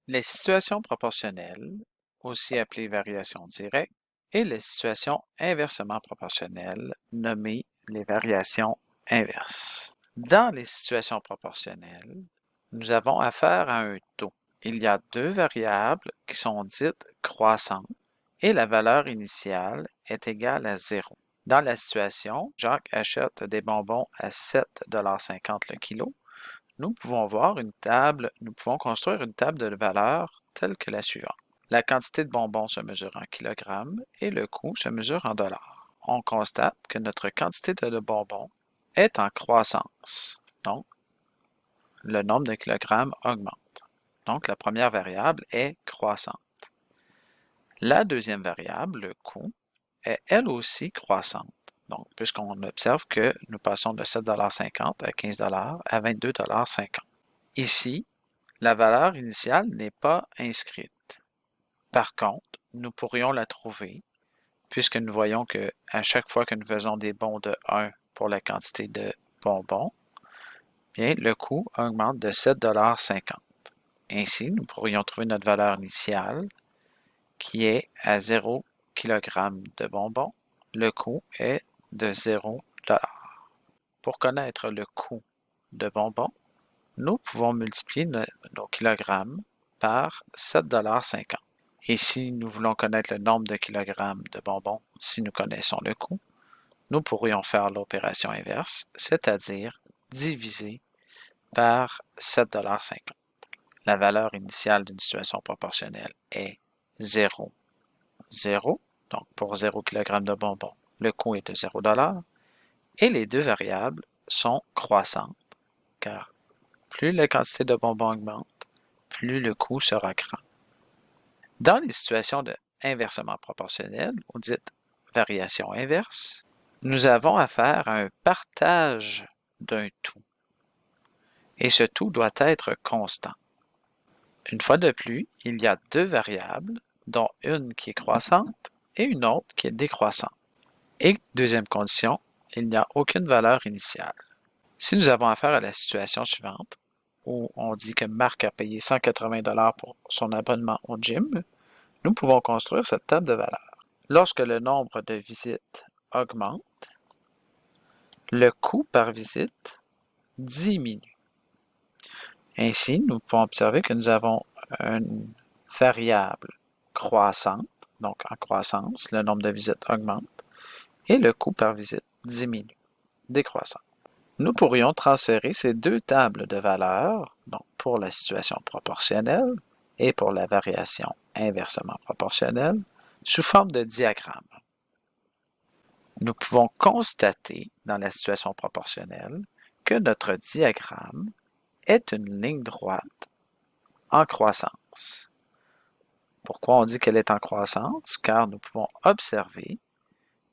Les situations proportionnelles, aussi appelées variations directes, et les situations inversement proportionnelles, nommées les variations inverses. Dans les situations proportionnelles, nous avons affaire à un taux. Il y a deux variables qui sont dites croissantes et la valeur initiale est égale à 0. Dans la situation, Jacques achète des bonbons à 7,50 $ le kilo. Nous pouvons construire une table de valeurs telle que la suivante. La quantité de bonbons se mesure en kilogrammes et le coût se mesure en dollars. On constate que notre quantité de bonbons est en croissance. Donc, le nombre de kilogrammes augmente. Donc, la première variable est croissante. La deuxième variable, le coût, est elle aussi croissante. Donc, puisqu'on observe que nous passons de 7,50 $ à 15 $ à 22,50 $. Ici, la valeur initiale n'est pas inscrite. Par contre, nous pourrions la trouver puisque nous voyons que à chaque fois que nous faisons des bonds de 1 pour la quantité de bonbons, bien, le coût augmente de 7,50 $. Ainsi, nous pourrions trouver notre valeur initiale qui est à 0 kg de bonbons. Le coût est de 0 $. Pour connaître le coût de bonbons, nous pouvons multiplier nos kilogrammes par 7,50 $. Et si nous voulons connaître le nombre de kilogrammes de bonbons, si nous connaissons le coût, nous pourrions faire l'opération inverse, c'est-à-dire diviser par 7,50 $. La valeur initiale d'une situation proportionnelle est 0, 0. Donc, pour 0 kg de bonbons, le coût est de 0 $. Et les deux variables sont croissantes, car plus la quantité de bonbons augmente, plus le coût sera grand. Dans les situations de inversement proportionnelles, ou dites variation inverse, nous avons affaire à un partage d'un tout. Et ce tout doit être constant. Une fois de plus, il y a deux variables, dont une qui est croissante et une autre qui est décroissante. Et deuxième condition, il n'y a aucune valeur initiale. Si nous avons affaire à la situation suivante, où on dit que Marc a payé 180 $ pour son abonnement au gym, nous pouvons construire cette table de valeurs. Lorsque le nombre de visites augmente, le coût par visite diminue. Ainsi, nous pouvons observer que nous avons une variable croissante, donc en croissance, le nombre de visites augmente, et le coût par visite diminue, décroissant. Nous pourrions transférer ces deux tables de valeurs, donc pour la situation proportionnelle et pour la variation inversement proportionnelle, sous forme de diagramme. Nous pouvons constater dans la situation proportionnelle que notre diagramme est une ligne droite en croissance. Pourquoi on dit qu'elle est en croissance? Car nous pouvons observer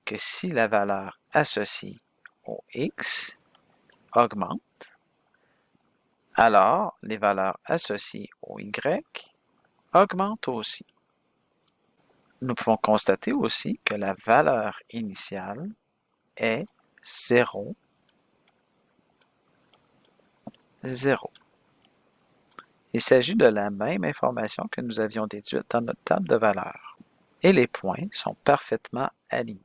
que si la valeur associée au x augmente, alors les valeurs associées au y augmentent aussi. Nous pouvons constater aussi que la valeur initiale est 0, 0. Il s'agit de la même information que nous avions déduite dans notre table de valeurs. Et les points sont parfaitement alignés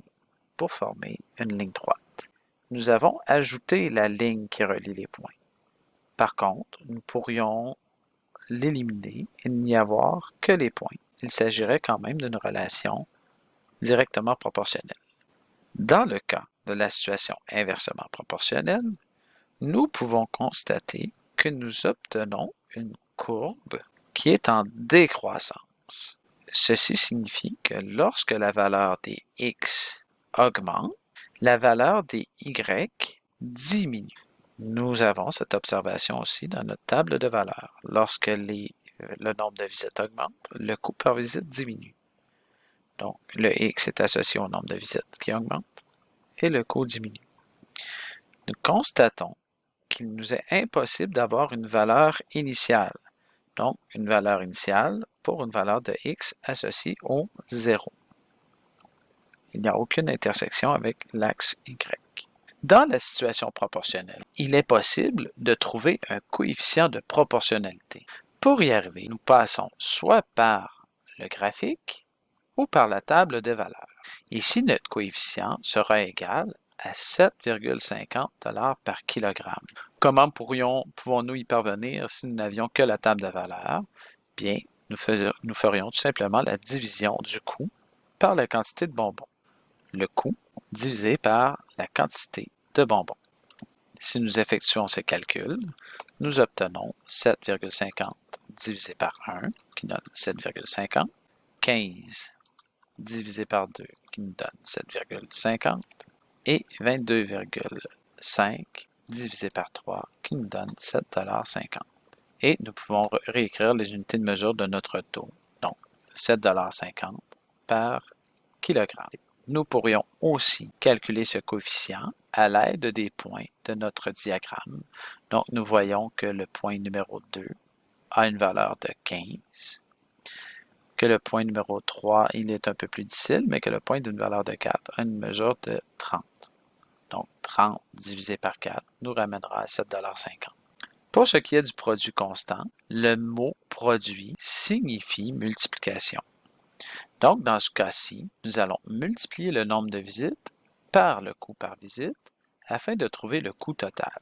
pour former une ligne droite. Nous avons ajouté la ligne qui relie les points. Par contre, nous pourrions l'éliminer et n'y avoir que les points. Il s'agirait quand même d'une relation directement proportionnelle. Dans le cas de la situation inversement proportionnelle, nous pouvons constater que nous obtenons une courbe qui est en décroissance. Ceci signifie que lorsque la valeur des x augmente, la valeur des y diminue. Nous avons cette observation aussi dans notre table de valeurs. Lorsque le nombre de visites augmente, le coût par visite diminue. Donc, le x est associé au nombre de visites qui augmente et le coût diminue. Nous constatons qu'il nous est impossible d'avoir une valeur initiale. Donc, une valeur initiale pour une valeur de x associée au 0. Il n'y a aucune intersection avec l'axe y. Dans la situation proportionnelle, il est possible de trouver un coefficient de proportionnalité. Pour y arriver, nous passons soit par le graphique ou par la table de valeurs. Ici, notre coefficient sera égal à 7,50 $ par kilogramme. Comment pouvons-nous y parvenir si nous n'avions que la table de valeurs? Bien, nous ferions tout simplement la division du coût par la quantité de bonbons. Le coût divisé par la quantité de bonbons. Si nous effectuons ce calcul, nous obtenons 7,50 divisé par 1, qui donne 7,50, 15 divisé par 2, qui nous donne 7,50, et 22,5 divisé par 3, qui nous donne 7,50 $. Et nous pouvons réécrire les unités de mesure de notre taux, donc 7,50 $ par kilogramme. Nous pourrions aussi calculer ce coefficient à l'aide des points de notre diagramme. Donc, nous voyons que le point numéro 2 a une valeur de 15, que le point numéro 3, il est un peu plus difficile, mais que le point d'une valeur de 4 a une mesure de 30. Donc, 30 divisé par 4 nous ramènera à 7,50 $. Pour ce qui est du produit constant, le mot produit signifie multiplication. Donc, dans ce cas-ci, nous allons multiplier le nombre de visites par le coût par visite afin de trouver le coût total.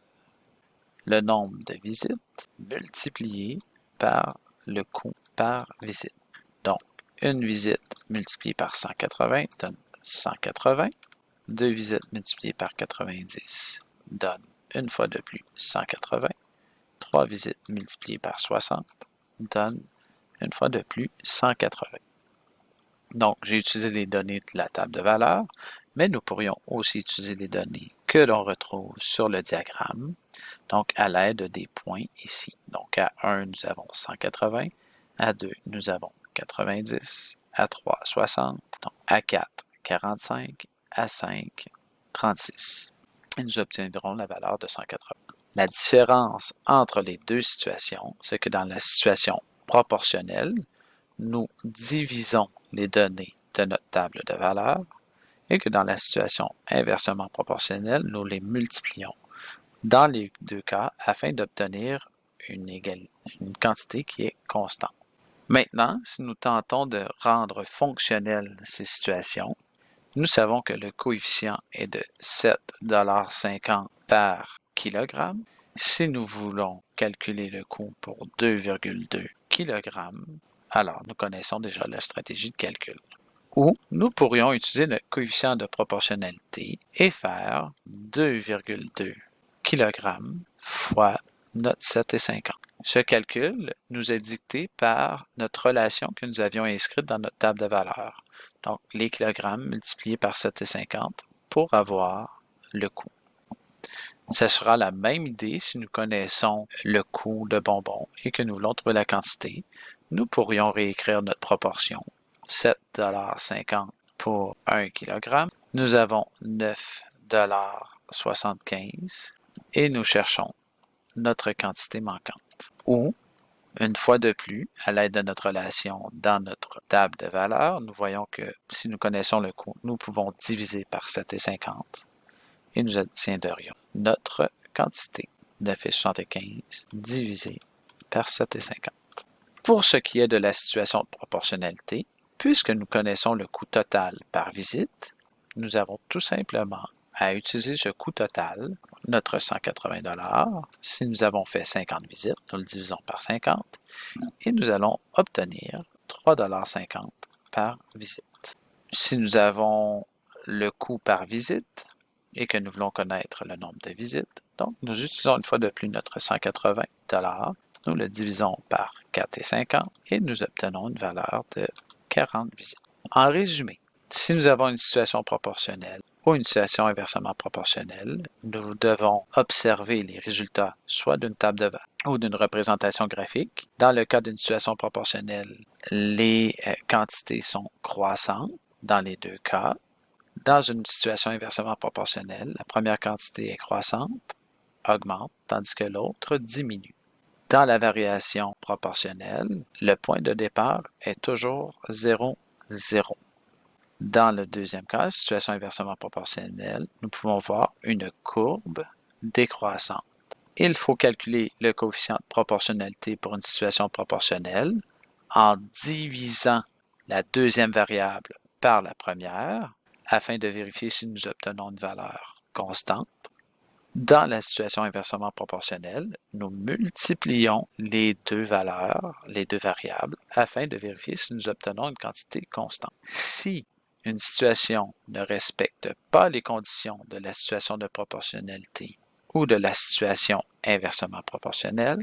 Le nombre de visites multiplié par le coût par visite. Donc, une visite multipliée par 180 donne 180. Deux visites multipliées par 90 donne une fois de plus 180. Trois visites multipliées par 60 donne une fois de plus 180. Donc, j'ai utilisé les données de la table de valeurs, mais nous pourrions aussi utiliser les données que l'on retrouve sur le diagramme, donc à l'aide des points ici. Donc, à 1, nous avons 180, à 2, nous avons 90, à 3, 60, donc à 4, 45, à 5, 36. Et nous obtiendrons la valeur de 180. La différence entre les deux situations, c'est que dans la situation proportionnelle, nous divisons les données de notre table de valeurs et que dans la situation inversement proportionnelle, nous les multiplions dans les deux cas afin d'obtenir une quantité qui est constante. Maintenant, si nous tentons de rendre fonctionnelles ces situations, nous savons que le coefficient est de 7,50 $ par kilogramme. Si nous voulons calculer le coût pour 2,2 kg, alors nous connaissons déjà la stratégie de calcul. Ou nous pourrions utiliser notre coefficient de proportionnalité et faire 2,2 kg fois notre 7,50. Ce calcul nous est dicté par notre relation que nous avions inscrite dans notre table de valeurs. Donc, les kilogrammes multipliés par 7,50 pour avoir le coût. Ce sera la même idée si nous connaissons le coût de bonbons et que nous voulons trouver la quantité. Nous pourrions réécrire notre proportion. 7,50 $ pour 1 kg. Nous avons 9,75 $ et nous cherchons notre quantité manquante. Ou, une fois de plus, à l'aide de notre relation dans notre table de valeurs, nous voyons que si nous connaissons le coût, nous pouvons diviser par 7,50 et nous obtiendrions notre quantité, 9,75 divisé par 7,50. Pour ce qui est de la situation de proportionnalité, puisque nous connaissons le coût total par visite, nous avons tout simplement à utiliser ce coût total, notre 180 $. Si nous avons fait 50 visites, nous le divisons par 50 et nous allons obtenir 3,50 $ par visite. Si nous avons le coût par visite et que nous voulons connaître le nombre de visites, donc nous utilisons une fois de plus notre 180 $, nous le divisons par 4,50 et nous obtenons une valeur de 40 visites. En résumé, si nous avons une situation proportionnelle ou une situation inversement proportionnelle, nous devons observer les résultats soit d'une table de valeurs ou d'une représentation graphique. Dans le cas d'une situation proportionnelle, les quantités sont croissantes dans les deux cas. Dans une situation inversement proportionnelle, la première quantité est croissante, augmente, tandis que l'autre diminue. Dans la variation proportionnelle, le point de départ est toujours 0, 0. Dans le deuxième cas, situation inversement proportionnelle, nous pouvons voir une courbe décroissante. il faut calculer le coefficient de proportionnalité pour une situation proportionnelle en divisant la deuxième variable par la première afin de vérifier si nous obtenons une valeur constante. Dans la situation inversement proportionnelle, nous multiplions les deux valeurs, les deux variables, afin de vérifier si nous obtenons une quantité constante. Si une situation ne respecte pas les conditions de la situation de proportionnalité ou de la situation inversement proportionnelle,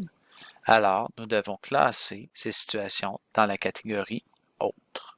alors nous devons classer ces situations dans la catégorie autre.